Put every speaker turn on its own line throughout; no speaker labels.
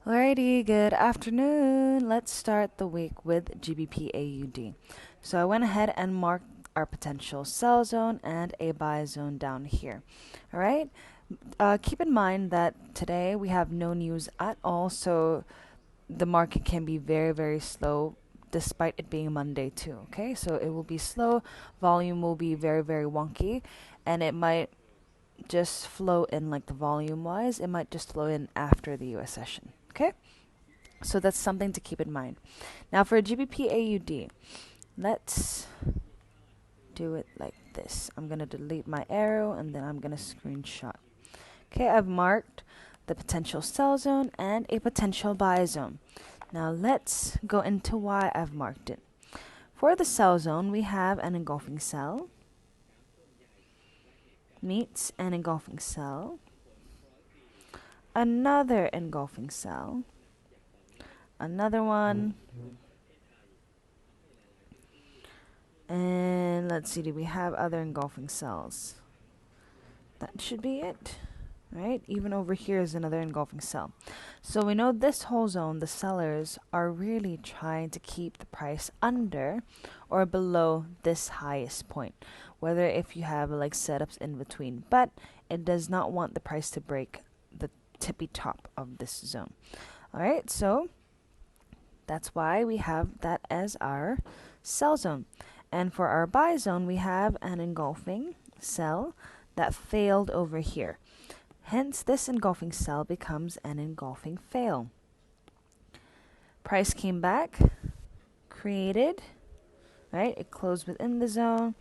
Alrighty, good afternoon. Let's start the week with GBP AUD. So I went ahead and marked our potential sell zone and a buy zone down here. Alright, keep in mind that today we have no news at all, so the market can be very, very slow despite it being Monday too. Okay, so it will be slow, volume will be very, very wonky, and it might just flow in like the volume wise, it might just flow in after the US session. Okay, so that's something to keep in mind. Now for GBP AUD, let's do it like this. I'm going to delete my arrow and then I'm going to screenshot. Okay, I've marked the potential sell zone and a potential buy zone. Now let's go into why I've marked it. For the sell zone, we have an engulfing sell meets an engulfing sell, another engulfing sell, another one, and let's see, do we have other engulfing cells? That should be it, right? Even over here is another engulfing cell. So we know this whole zone, the sellers are really trying to keep the price under or below this highest point, whether if you have like setups in between, but it does not want the price to break the tippy top of this zone. All right, so that's why we have that as our sell zone. And for our buy zone, we have an engulfing cell that failed over here. Hence, this engulfing cell becomes an engulfing fail. Price came back, created, right? It closed within the zone,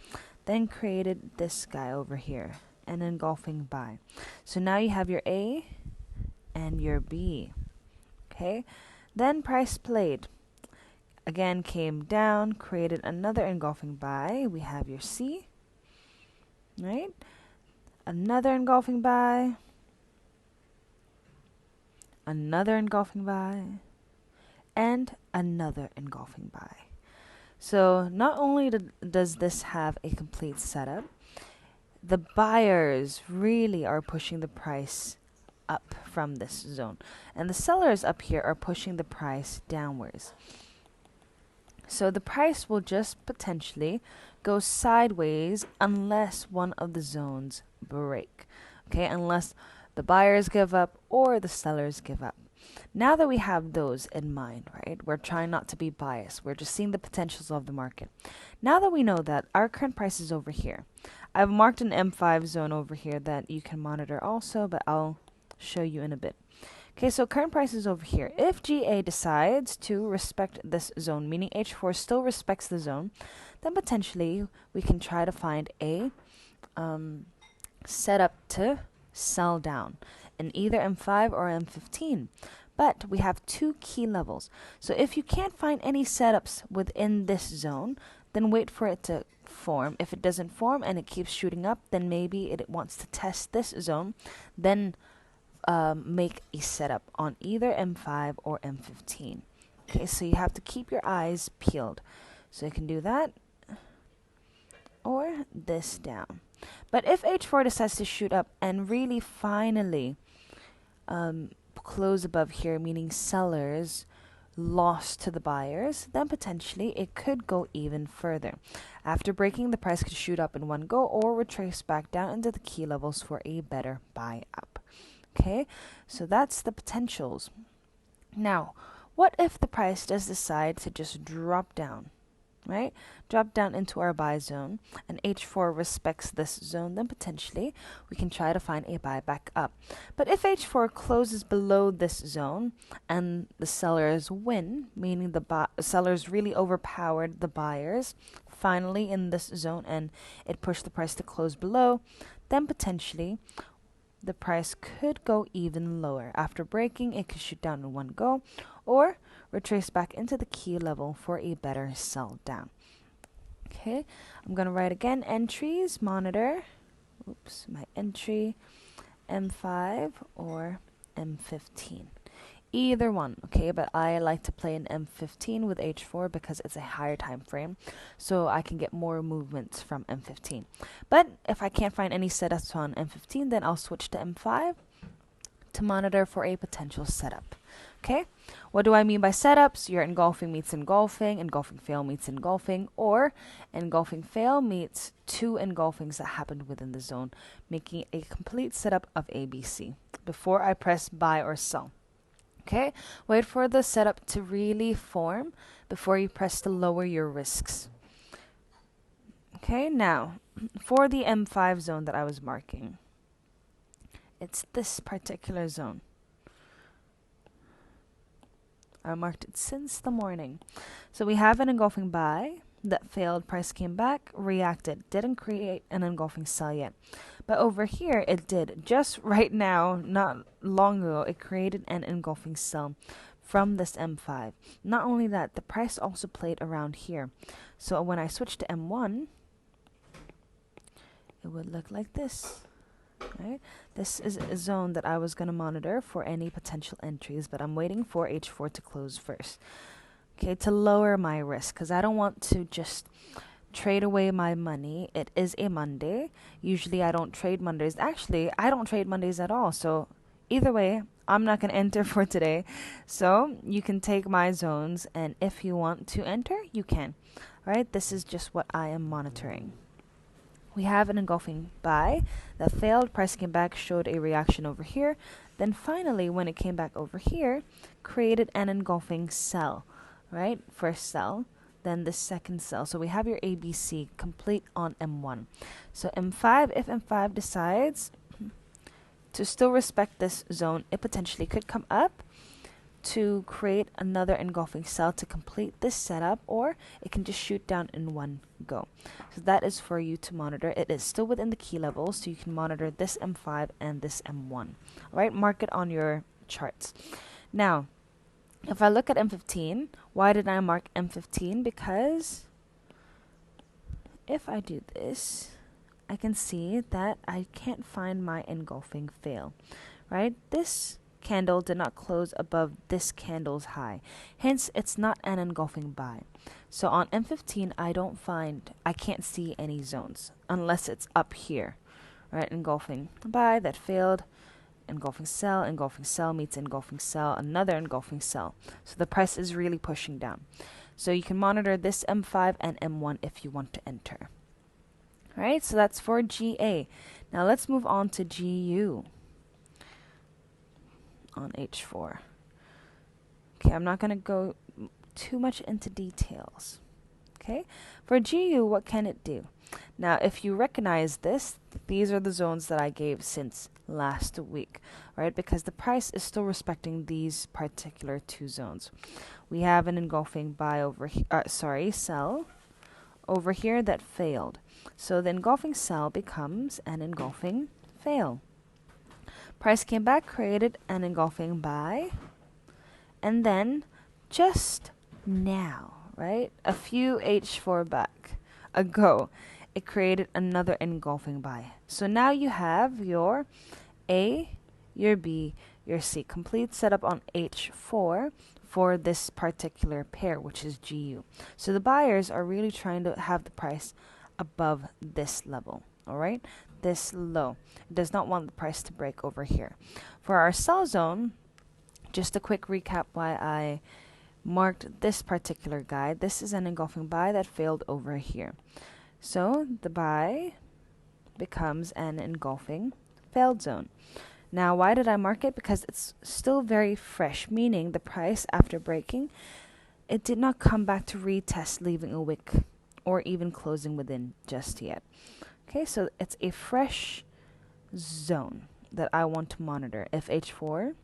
then created this guy over here, an engulfing buy. So now you have your A and your B. Okay? Then price played. Again, came down, created another engulfing buy. We have your C, right? Another engulfing buy, another engulfing buy, and another engulfing buy. So not only does this have a complete setup, the buyers really are pushing the price up from this zone, and the sellers up here are pushing the price downwards. So the price will just potentially go sideways unless one of the zones break. Okay, unless the buyers give up or the sellers give up. Now that we have those in mind, right, we're trying not to be biased. We're just seeing the potentials of the market. Now that we know that our current price is over here, I've marked an M5 zone over here that you can monitor also, but I'll show you in a bit. Okay, so current price is over here. If GA decides to respect this zone, meaning H4 still respects the zone, then potentially we can try to find a setup to sell down in either M5 or M15. But we have two key levels. So if you can't find any setups within this zone, then wait for it to form. If it doesn't form and it keeps shooting up, then maybe it wants to test this zone. Then make a setup on either M5 or M15. Okay, so you have to keep your eyes peeled. So you can do that or this down. But if H4 decides to shoot up and really finally close above here, meaning sellers lost to the buyers, then potentially it could go even further. After breaking, the price could shoot up in one go or retrace back down into the key levels for a better buy up. Okay, so that's the potentials. Now, what if the price does decide to just drop down, right? Drop down into our buy zone, and H4 respects this zone, then potentially we can try to find a buy back up. But if H4 closes below this zone and the sellers win, meaning the sellers really overpowered the buyers finally in this zone and it pushed the price to close below, then potentially the price could go even lower. After breaking, it could shoot down in one go or retrace back into the key level for a better sell down. Okay, I'm going to write again, entries, monitor, my entry, M5 or M15. Either one, okay, but I like to play an M15 with H4 because it's a higher time frame, so I can get more movements from M15. But if I can't find any setups on M15, then I'll switch to M5 to monitor for a potential setup. Okay, what do I mean by setups? Your engulfing meets engulfing fail meets engulfing, or engulfing fail meets two engulfings that happened within the zone, making a complete setup of ABC before I press buy or sell. Okay, wait for the setup to really form before you press to lower your risks. Okay, now for the M5 zone that I was marking, it's this particular zone. I marked it since the morning. So we have an engulfing buy that failed, price came back, reacted, didn't create an engulfing sell yet. But over here it did. Just right now, not long ago, it created an engulfing sell from this M5. Not only that, the price also played around here. So when I switch to M1, it would look like this. Right? This is a zone that I was going to monitor for any potential entries, but I'm waiting for H4 to close first. Okay, to lower my risk, because I don't want to just trade away my money. It is a Monday. Usually I don't trade Mondays. Actually, I don't trade Mondays at all. So either way, I'm not going to enter for today. So you can take my zones, and if you want to enter, you can. All right, this is just what I am monitoring. We have an engulfing buy that failed, price came back, showed a reaction over here. Then finally, when it came back over here, created an engulfing sell, right? First sell, then the second sell. So we have your ABC complete on M1. So M5, if M5 decides to still respect this zone, it potentially could come up to create another engulfing sell to complete this setup, or it can just shoot down in one go. So that is for you to monitor. It is still within the key levels, so you can monitor this M5 and this M1. All right, mark it on your charts. Now, if I look at M15, why did I mark M15? Because if I do this, I can see that I can't find my engulfing fail, right? This candle did not close above this candle's high. Hence, it's not an engulfing buy. So on M15, I can't see any zones unless it's up here, right? Engulfing buy that failed, engulfing sell meets engulfing sell, another engulfing sell. So the price is really pushing down. So you can monitor this M5 and M1 if you want to enter. All right, so that's for GA. Now let's move on to GU on H4. Okay, I'm not going to go too much into details. Okay, for GU, what can it do? Now, if you recognize this, these are the zones that I gave since last week, right? Because the price is still respecting these particular two zones. We have an engulfing buy over here, sell over here that failed. So the engulfing sell becomes an engulfing fail. Price came back, created an engulfing buy, and then just now, right, a few H4 back ago, it created another engulfing buy. So now you have your A, your B, your C, complete setup on H4 for this particular pair, which is GU. So the buyers are really trying to have the price above this level, all right? This low. It does not want the price to break over here. For our sell zone, just a quick recap why I marked this particular guide. This is an engulfing buy that failed over here. So the buy becomes an engulfing failed zone. Now, why did I mark it? Because it's still very fresh, meaning the price after breaking, it did not come back to retest, leaving a wick or even closing within just yet. Okay, so it's a fresh zone that I want to monitor. If H4,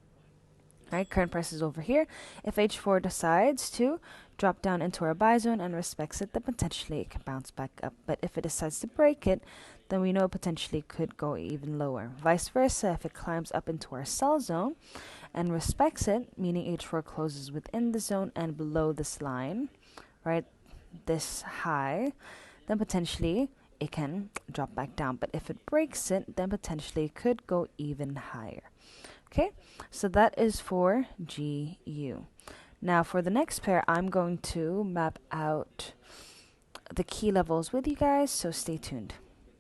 right, current price is over here. If H4 decides to drop down into our buy zone and respects it, then potentially it can bounce back up. But if it decides to break it, then we know potentially could go even lower. Vice versa, if it climbs up into our sell zone and respects it, meaning H4 closes within the zone and below this line, right, this high, then potentially it can drop back down. But if it breaks it, then potentially it could go even higher. Okay, so that is for GU. Now for the next pair, I'm going to map out the key levels with you guys, so stay tuned.